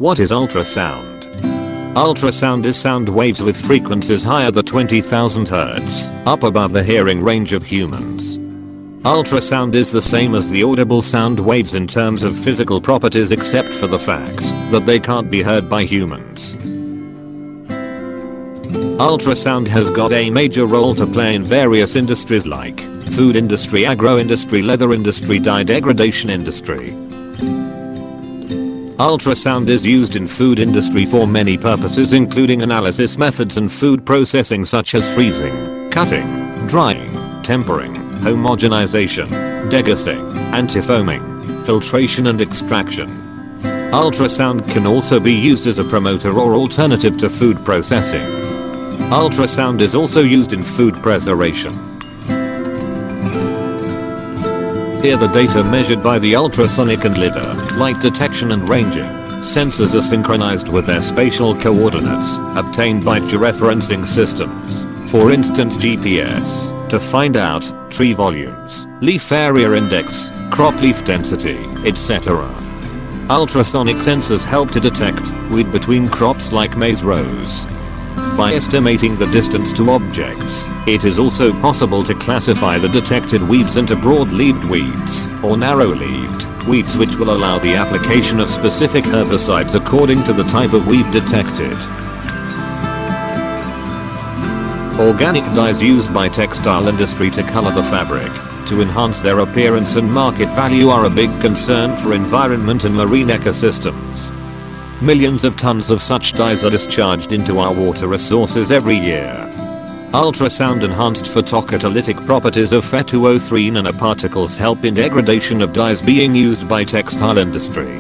What is ultrasound? Ultrasound is sound waves with frequencies higher than 20,000 Hz, up above the hearing range of humans. Ultrasound is the same as the audible sound waves in terms of physical properties except for the fact that they can't be heard by humans. Ultrasound has got a major role to play in various industries like food industry, agro industry, leather industry, dye degradation industry. Ultrasound is used in food industry for many purposes including analysis methods and food processing such as freezing, cutting, drying, tempering, homogenization, degassing, antifoaming, filtration and extraction. Ultrasound can also be used as a promoter or alternative to food processing. Ultrasound is also used in food preservation. Here the data measured by the ultrasonic and lidar, light detection and ranging, sensors are synchronized with their spatial coordinates, obtained by georeferencing systems, for instance GPS, to find out tree volumes, leaf area index, crop leaf density, etc. Ultrasonic sensors help to detect weed between crops like maize rows. By estimating the distance to objects, it is also possible to classify the detected weeds into broad-leaved weeds or narrow-leaved weeds, which will allow the application of specific herbicides according to the type of weed detected. Organic dyes used by textile industry to color the fabric to enhance their appearance and market value are a big concern for environment and marine ecosystems. Millions of tons of such dyes are discharged into our water resources every year. Ultrasound enhanced photocatalytic properties of phytoerythrin nanoparticles help in degradation of dyes being used by textile industry.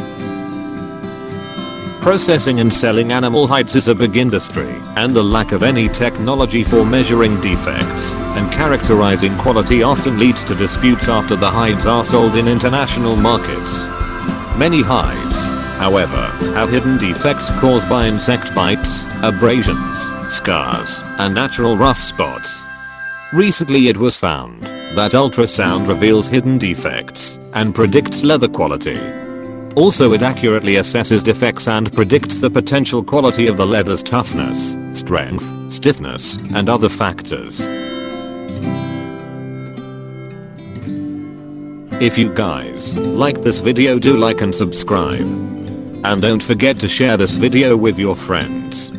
Processing and selling animal hides is a big industry, and the lack of any technology for measuring defects and characterizing quality often leads to disputes after the hides are sold in international markets. Many hides, however, have hidden defects caused by insect bites, abrasions, scars, and natural rough spots. Recently it was found that ultrasound reveals hidden defects and predicts leather quality. Also it accurately assesses defects and predicts the potential quality of the leather's toughness, strength, stiffness, and other factors. If you guys like this video, do like and subscribe. And don't forget to share this video with your friends.